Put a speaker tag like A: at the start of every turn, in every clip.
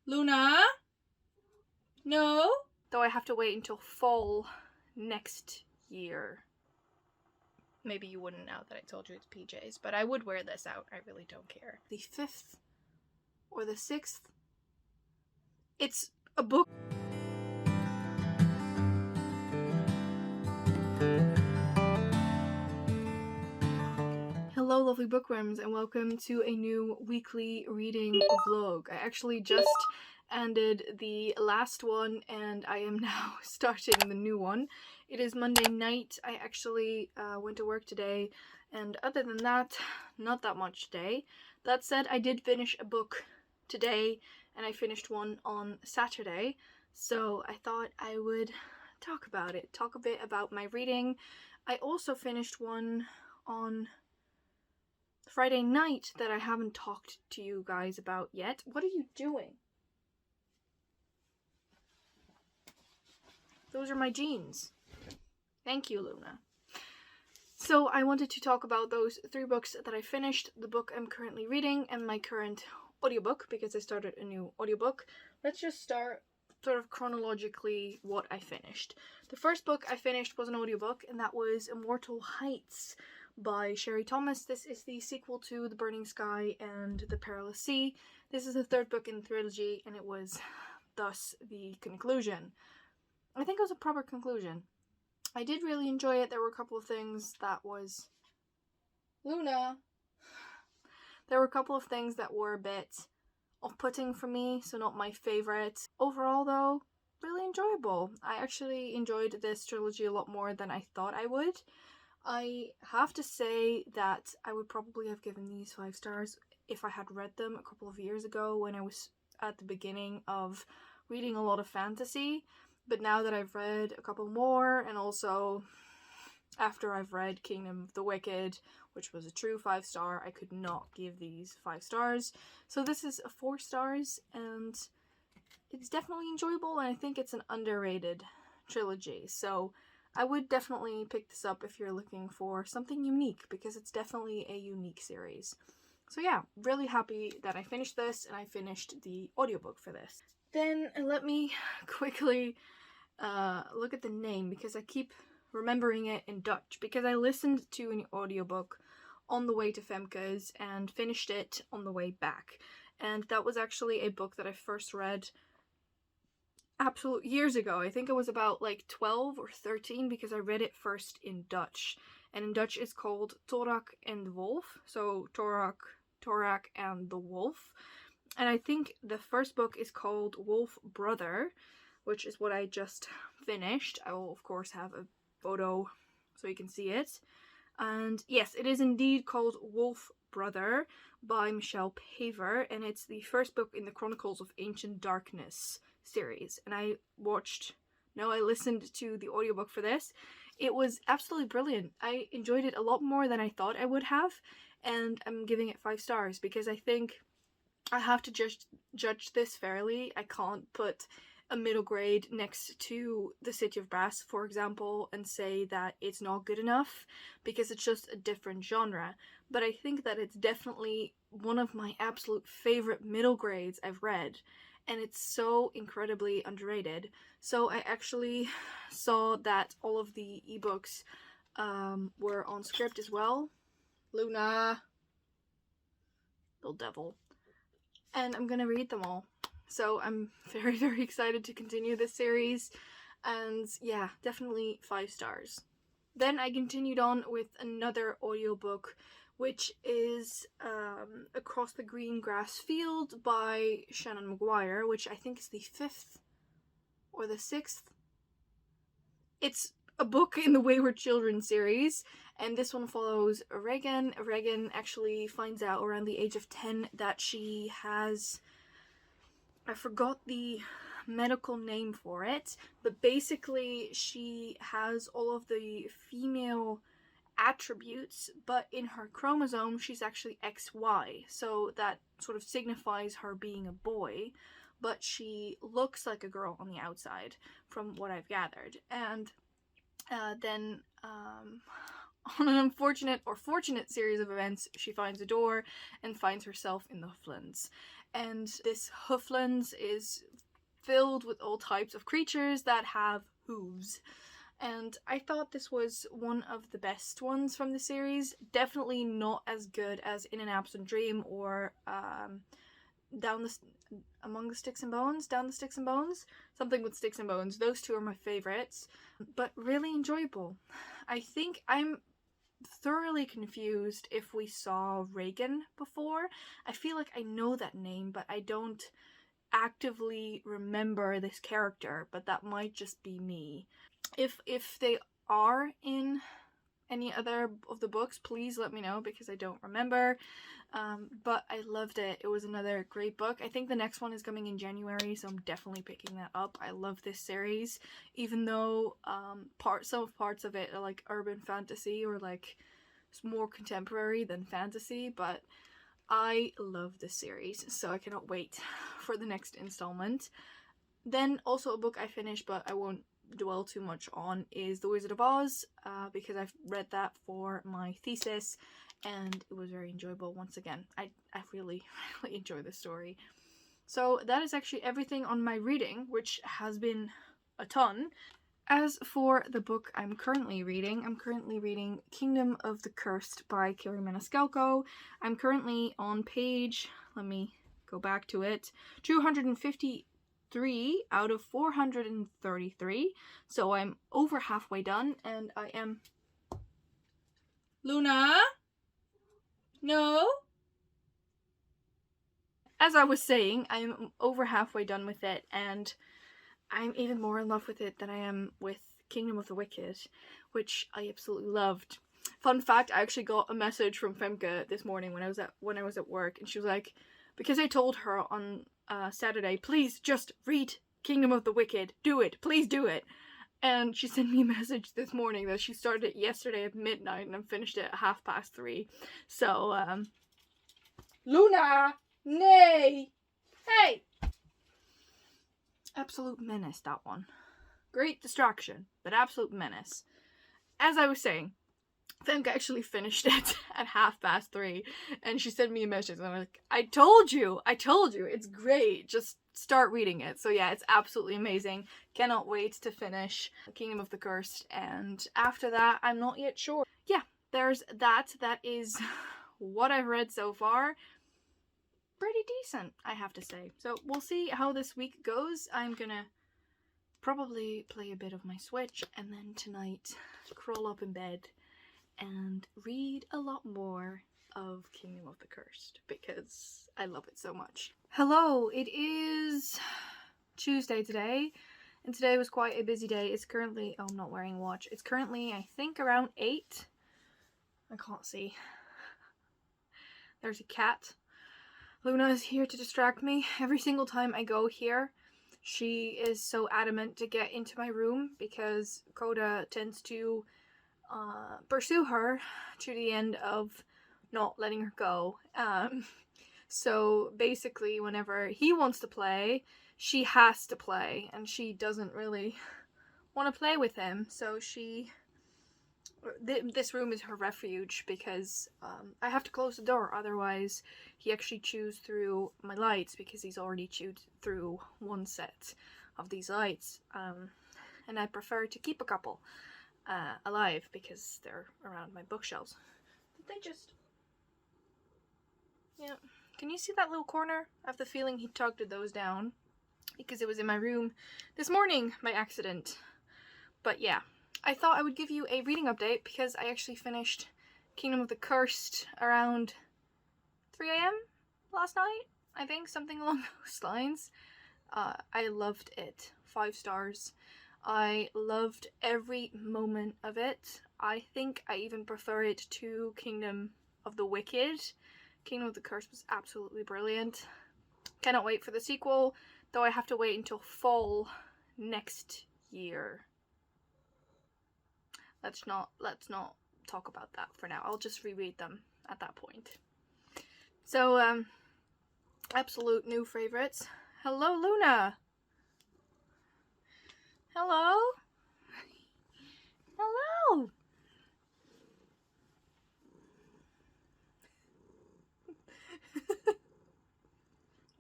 A: Luna? No? Though I have to wait until fall next year. Maybe you wouldn't now that I told you it's PJs, but I would wear this out. I really don't care. The 5th or the 6th. It's a book. Hello lovely bookworms and welcome to a new weekly reading vlog. I actually just ended the last one and I am now starting the new one. It is Monday night. I actually went to work today and other than that, not that much today. That said, I did finish a book today and I finished one on Saturday. So I thought I would talk about it, talk a bit about my reading. I also finished one on Friday night that I haven't talked to you guys about yet. What are you doing? Those are my jeans. Thank you, Luna. So I wanted to talk about those 3 books that I finished, the book I'm currently reading, and my current audiobook, because I started a new audiobook. Let's just start sort of chronologically what I finished. The first book I finished was an audiobook, and that was Immortal Heights by Sherry Thomas. This is the sequel to The Burning Sky and The Perilous Sea. This is the 3rd book in the trilogy, and it was thus the conclusion. I think it was a proper conclusion. I did really enjoy it. There were a couple of things that was... Luna! There were a couple of things that were a bit off-putting for me, so not my favourite. Overall though, really enjoyable. I actually enjoyed this trilogy a lot more than I thought I would. I have to say that I would probably have given these 5 stars if I had read them a couple of years ago when I was at the beginning of reading a lot of fantasy. But now that I've read a couple more, and also after I've read Kingdom of the Wicked, which was a true 5-star, I could not give these 5 stars. So this is a 4 stars, and it's definitely enjoyable, and I think it's an underrated trilogy. So I would definitely pick this up if you're looking for something unique, because it's definitely a unique series. So yeah, really happy that I finished this, and I finished the audiobook for this. Then let me quickly look at the name, because I keep remembering it in Dutch, because I listened to an audiobook on the way to Femke's and finished it on the way back. And that was actually a book that I first read absolute years ago. I think it was about like 12 or 13 because I read it first in Dutch. And in Dutch it's called Torak and the Wolf. So Torak and the Wolf. And I think the first book is called Wolf Brother, which is what I just finished. I will of course have a photo so you can see it. And yes, it is indeed called Wolf Brother by Michelle Paver, and it's the first book in the Chronicles of Ancient Darkness series. And I listened to the audiobook for this. It was absolutely brilliant. I enjoyed it a lot more than I thought I would have, and I'm giving it 5 stars because I think I have to judge this fairly. I can't put a middle grade next to The City of Brass, for example, and say that it's not good enough because it's just a different genre. But I think that it's definitely one of my absolute favorite middle grades I've read, and it's so incredibly underrated. So I actually saw that all of the ebooks were on Scribd as well. Luna, little devil. And I'm gonna read them all. So I'm very, very excited to continue this series, and yeah, definitely 5 stars. Then I continued on with another audiobook, which is Across the Green Grass Field by Shannon Maguire, which I think is the 5th or the 6th. It's a book in the Wayward Children series, and this one follows Regan. Regan actually finds out around the age of 10 that she has... I forgot the medical name for it, but basically she has all of the female attributes, but in her chromosome she's actually XY, so that sort of signifies her being a boy, but she looks like a girl on the outside, from what I've gathered. And then on an unfortunate or fortunate series of events, she finds a door and finds herself in the Flins. and this hooflands is filled with all types of creatures that have hooves. And I thought this was one of the best ones from the series. Definitely not as good as In an Absent Dream or Down the Sticks and Bones? Something with sticks and bones. Those two are my favourites, but really enjoyable. I think I'm thoroughly confused if we saw Reagan before. I feel like I know that name, but I don't actively remember this character, but that might just be me. If they are in any other of the books, please let me know, because I don't remember. But I loved it. It was another great book. I think the next one is coming in January, so I'm definitely picking that up. I love this series, even though some parts of it are like urban fantasy or like more contemporary than fantasy, but I love this series, so I cannot wait for the next installment. Then also a book I finished, but I won't dwell too much on, is The Wizard of Oz, because I've read that for my thesis and it was very enjoyable. Once again, I really enjoy the story. So that is actually everything on my reading, which has been a ton. As for the book I'm currently reading Kingdom of the Cursed by Kerri Maniscalco. I'm currently on page, let me go back to it, 253 out of 433, so I'm over halfway done, and I am... Luna? No? As I was saying, I'm over halfway done with it, and I'm even more in love with it than I am with Kingdom of the Wicked, which I absolutely loved. Fun fact, I actually got a message from Femke this morning when I was at work, and she was like, because I told her on Saturday, please just read Kingdom of the Wicked, do it, please do it. And she sent me a message this morning that she started it yesterday at midnight and I finished it at 3:30. So, Luna! Nay! Hey! Absolute menace, that one. Great distraction, but absolute menace. As I was saying, Femke actually finished it at 3:30, and she sent me a message, and I'm like, I told you, it's great, just start reading it. So yeah, it's absolutely amazing. Cannot wait to finish Kingdom of the Cursed, and after that, I'm not yet sure. Yeah, there's that. That is what I've read so far. Pretty decent, I have to say. So we'll see how this week goes. I'm gonna probably play a bit of my Switch, and then tonight curl up in bed and read a lot more of Kingdom of the Cursed, because I love it so much. Hello, it is Tuesday today, and today was quite a busy day. It's currently, oh, I'm not wearing a watch. It's currently, I think, around 8. I can't see. There's a cat. Luna is here to distract me. Every single time I go here, she is so adamant to get into my room because Coda tends to pursue her to the end of not letting her go. So basically, whenever he wants to play, she has to play, and she doesn't really want to play with him. So this room is her refuge, because I have to close the door, otherwise he actually chews through my lights, because he's already chewed through one set of these lights, and I prefer to keep a couple alive because they're around my bookshelves. Did they just... Yeah. Can you see that little corner? I have the feeling he tugged those down because it was in my room this morning by accident. But yeah, I thought I would give you a reading update because I actually finished Kingdom of the Cursed around 3 AM last night, I think, something along those lines. I loved it. 5 stars. I loved every moment of it. I think I even prefer it to Kingdom of the Wicked. Kingdom of the Cursed was absolutely brilliant. Cannot wait for the sequel, though I have to wait until fall next year. Let's not talk about that for now. I'll just reread them at that point. So, absolute new favorites. Hello, Luna! Hello? Hello!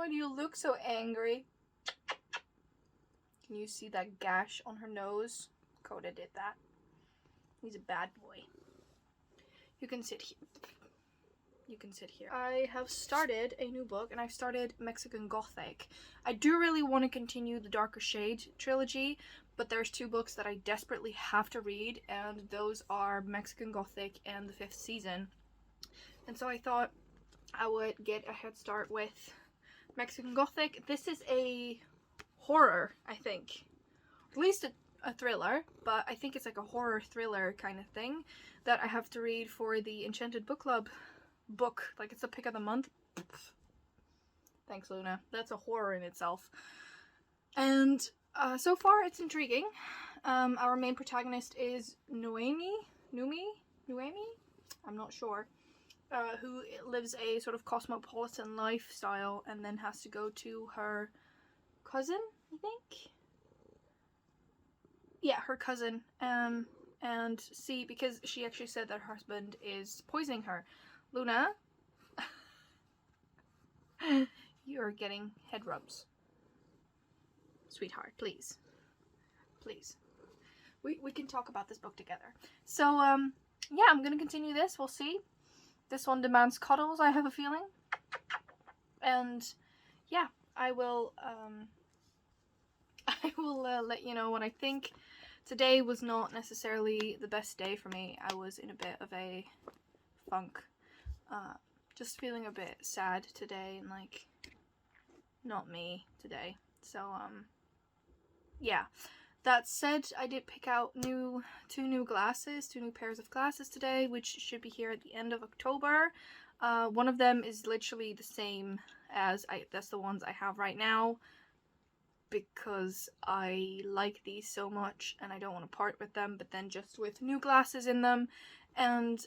A: Why do you look so angry? Can you see that gash on her nose? Coda did that. He's a bad boy. You can sit here. You can sit here. I have started a new book, and I've started Mexican Gothic. I do really want to continue the Darker Shade trilogy, but there's 2 books that I desperately have to read, and those are Mexican Gothic and the 5th season. And so I thought I would get a head start with Mexican Gothic. This is a horror, I think. At least a thriller, but I think it's like a horror thriller kind of thing that I have to read for the Enchanted Book Club book. Like, it's a pick of the month. Thanks, Luna. That's a horror in itself. And so far it's intriguing. Our main protagonist is Noemi? I'm not sure. Who lives a sort of cosmopolitan lifestyle and then has to go to her cousin, I think? Yeah, her cousin. And see, because she actually said that her husband is poisoning her. Luna, you're getting head rubs. Sweetheart, please. Please. We can talk about this book together. So, yeah, I'm gonna continue this. We'll see. This one demands cuddles, I have a feeling. And, yeah, I will let you know what I think. Today was not necessarily the best day for me. I was in a bit of a funk. Just feeling a bit sad today and like not me today. So yeah. That said, I did pick out two new pairs of glasses today, which should be here at the end of October. One of them is literally the same as that's the ones I have right now, because I like these so much and I don't want to part with them, but then just with new glasses in them. And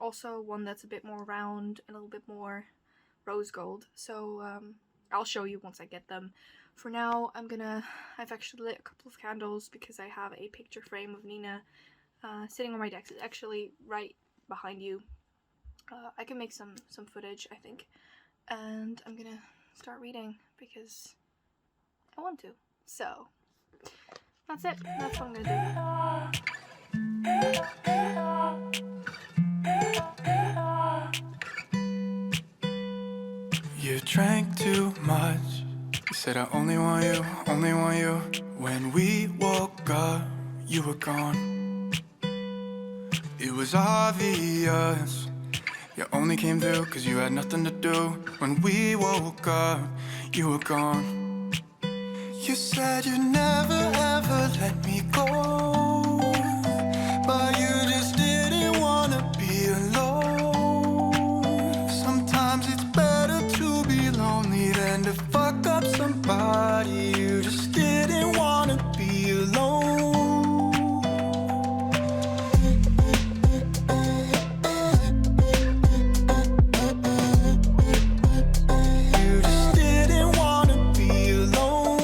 A: also one that's a bit more round and a little bit more rose gold. So I'll show you once I get them. For now, I've actually lit a couple of candles because I have a picture frame of Nina sitting on my desk. It's actually right behind you. I can make some footage, I think. And I'm gonna start reading because I want to. So that's it. That's what I'm gonna do.
B: You drank too much. You said I only want you, only want you. When we woke up, you were gone. It was obvious. You only came through cause you had nothing to do. When we woke up, you were gone. You said you'd never ever let me go, but you just didn't wanna be alone. Sometimes it's better to be lonely than to fuck up somebody. You just didn't wanna be alone. You just didn't wanna be alone.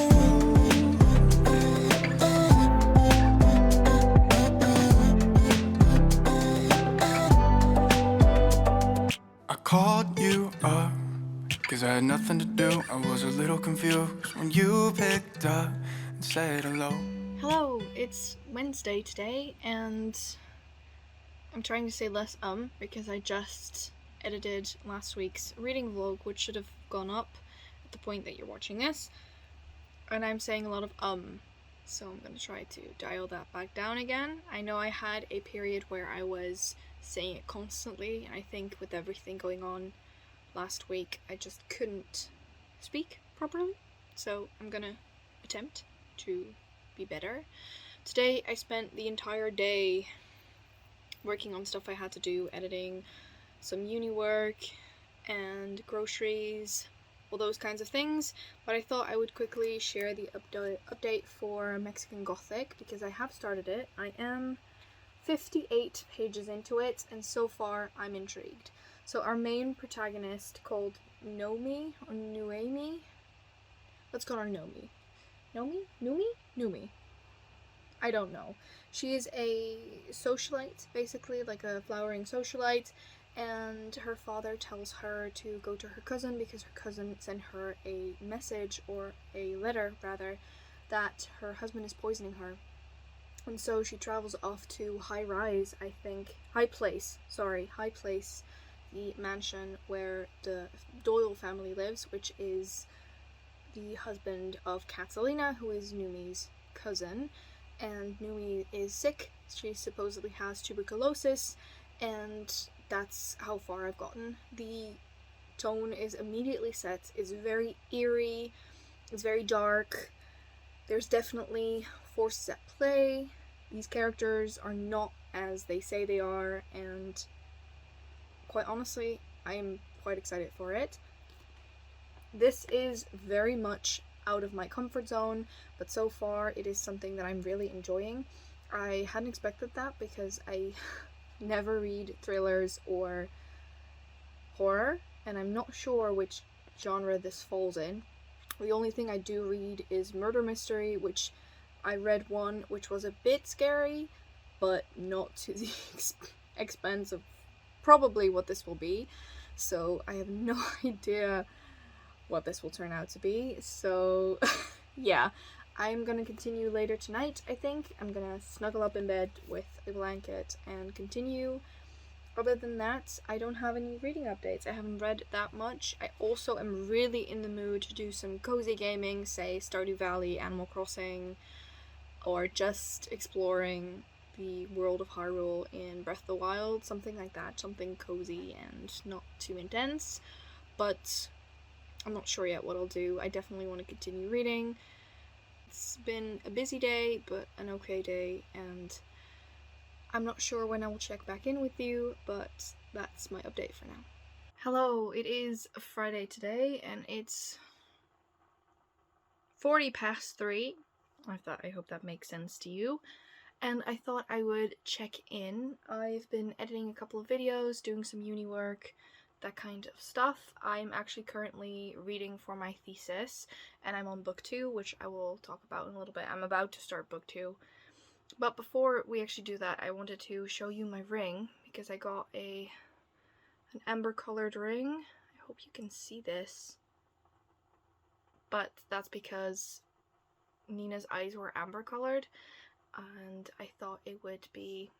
B: I called you up cause I had nothing to do. I was a little confused when you picked up and said hello.
A: Hello, it's Wednesday today, and I'm trying to say less because I just edited last week's reading vlog, which should have gone up at the point that you're watching this, and I'm saying a lot of so I'm gonna try to dial that back down again. I know I had a period where I was saying it constantly, and I think with everything going on last week, I just couldn't speak properly, so I'm gonna attempt to be better. Today I spent the entire day working on stuff I had to do, editing, some uni work, and groceries, all those kinds of things, but I thought I would quickly share the update for Mexican Gothic, because I have started it. I am 58 pages into it, and so far I'm intrigued. So our main protagonist, called Noemi, or Noemi, let's call her Noemi. Noemi? I don't know. She is a socialite, basically, like a flowering socialite, and her father tells her to go to her cousin because her cousin sent her a message, or a letter rather, that her husband is poisoning her. And so she travels off to High Place, the mansion where the Doyle family lives, which is the husband of Catalina, who is Numi's cousin. And Numi is sick. She supposedly has tuberculosis, and that's how far I've gotten. The tone is immediately set. It's very eerie. It's very dark. There's definitely forces at play. These characters are not as they say they are, and quite honestly, I am quite excited for it. This is very much out of my comfort zone, but so far it is something that I'm really enjoying. I hadn't expected that because I never read thrillers or horror, and I'm not sure which genre this falls in. The only thing I do read is murder mystery, which I read one which was a bit scary, but not to the expense of probably what this will be. So I have no idea what this will turn out to be. So yeah, I'm gonna continue later tonight, I think. I'm gonna snuggle up in bed with a blanket and continue. Other than that, I don't have any reading updates. I haven't read that much. I also am really in the mood to do some cozy gaming, say Stardew Valley, Animal Crossing, or just exploring the world of Hyrule in Breath of the Wild, something like that, something cozy and not too intense. But I'm not sure yet what I'll do. I definitely want to continue reading. It's been a busy day, but an okay day, and I'm not sure when I will check back in with you, but that's my update for now. Hello, it is Friday today, and it's 3:40. I hope that makes sense to you. And I thought I would check in. I've been editing a couple of videos, doing some uni work, that kind of stuff. I'm actually currently reading for my thesis, and I'm on book 2, which I will talk about in a little bit. I'm about to start book 2. But before we actually do that, I wanted to show you my ring, because I got an amber colored ring. I hope you can see this. But that's because Nina's eyes were amber colored, and I thought it would be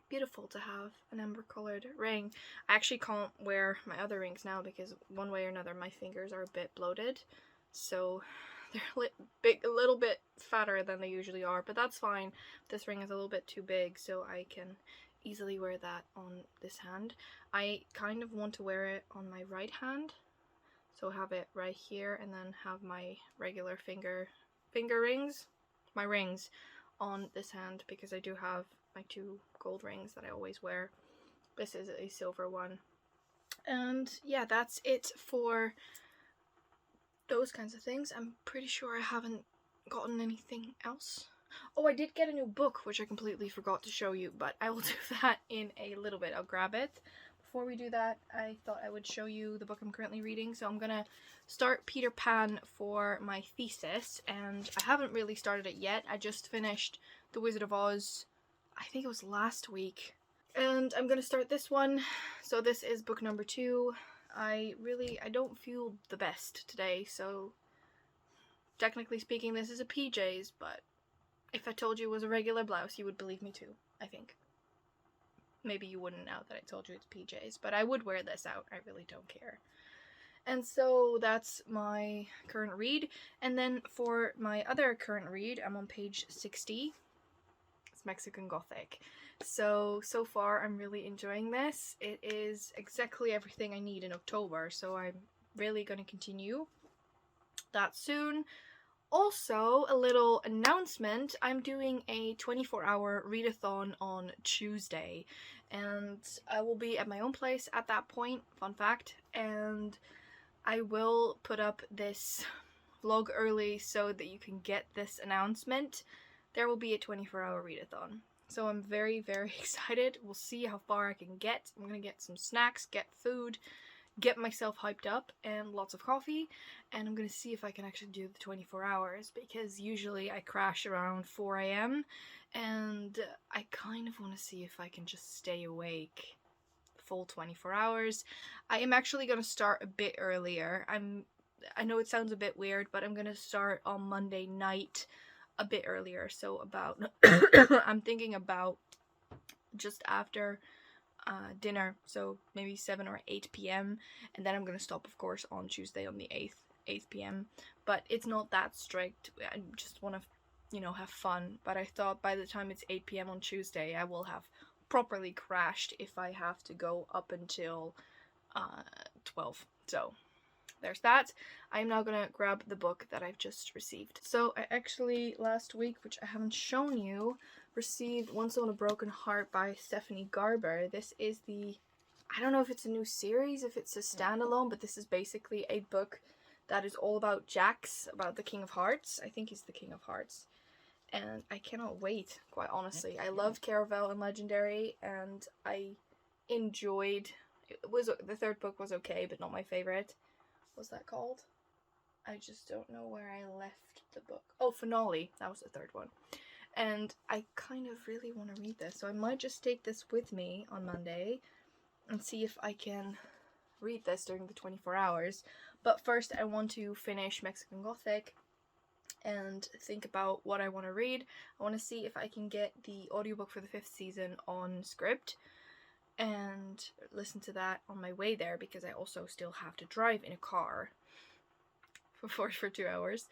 A: beautiful to have an amber colored ring. I actually can't wear my other rings now because one way or another my fingers are a bit bloated, so they're a little bit fatter than they usually are, but that's fine. This ring is a little bit too big, so I can easily wear that on this hand. I kind of want to wear it on my right hand, so have it right here, and then have my regular finger rings, my rings, on this hand, because I do have my 2 gold rings that I always wear. This is a silver one. And yeah, that's it for those kinds of things. I'm pretty sure I haven't gotten anything else. Oh, I did get a new book, which I completely forgot to show you, but I will do that in a little bit. I'll grab it. Before we do that, I thought I would show you the book I'm currently reading. So I'm gonna start Peter Pan for my thesis, and I haven't really started it yet. I just finished The Wizard of Oz, I think it was last week, and I'm gonna start this one. So this is book number 2. I don't feel the best today, so technically speaking this is a PJs, but if I told you it was a regular blouse, you would believe me too, I think. Maybe you wouldn't now that I told you it's PJs, but I would wear this out. I really don't care. And so that's my current read. And then for my other current read, I'm on page 60. It's Mexican Gothic. So far I'm really enjoying this. It is exactly everything I need in October, so I'm really going to continue that soon. Also, a little announcement, I'm doing a 24-hour readathon on Tuesday, and I will be at my own place at that point, fun fact, and I will put up this vlog early so that you can get this announcement. There will be a 24-hour readathon, so I'm very, very excited. We'll see how far I can get. I'm gonna get some snacks, get food, get myself hyped up, and lots of coffee, and I'm gonna see if I can actually do the 24 hours, because usually I crash around 4 AM, and I kind of want to see if I can just stay awake full 24 hours. I am actually going to start a bit earlier. I know it sounds a bit weird, but I'm going to start on Monday night a bit earlier. So about, I'm thinking about just after dinner, so maybe 7 or 8 p.m. and then I'm going to stop, of course, on Tuesday on the 8th p.m. But it's not that strict. I just want to, you know, have fun. But I thought by the time it's 8 p.m. on Tuesday, I will have properly crashed if I have to go up until 12. So there's that. I'm now gonna grab the book that I've just received. So I actually, last week, which I haven't shown you, received Once on a Broken Heart by Stephanie Garber. This is the, I don't know if it's a new series, if it's a standalone, but this is basically a book that is all about Jax, about the King of Hearts. I think he's the King of Hearts. And I cannot wait, quite honestly. I loved Caravel and Legendary, and I enjoyed, the third book was okay, but not my favorite. What's that called? I just don't know where I left the book. Oh, Finale. That was the third one. And I kind of really want to read this, so I might just take this with me on Monday and see if I can read this during the 24 hours. But first I want to finish Mexican Gothic and think about what I want to read. I want to see if I can get the audiobook for the 5th season on Scribd and listen to that on my way there, because I also still have to drive in a car for 2 hours.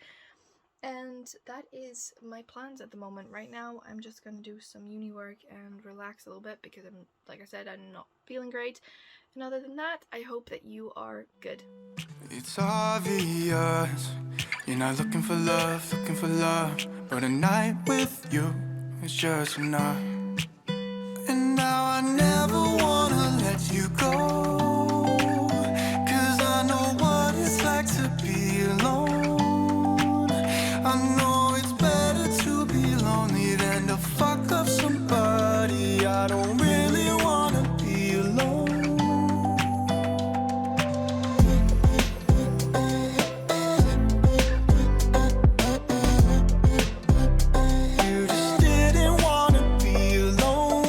A: And that is my plans at the moment. Right now I'm just gonna do some uni work and relax a little bit, because I'm, like I said, I'm not feeling great. And other than that, I hope that you are good.
B: It's obvious you're not looking for love, but a night with you is just enough. And now I never wanna let you go, 'cause I know what it's like to be alone. I know it's better to be lonely than to fuck up somebody. I don't really wanna be alone. You just didn't wanna be alone.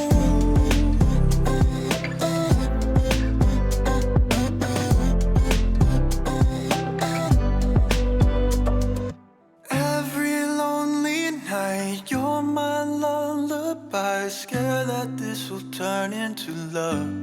B: Every lonely night, you're my lullaby. Scared that this will turn into love.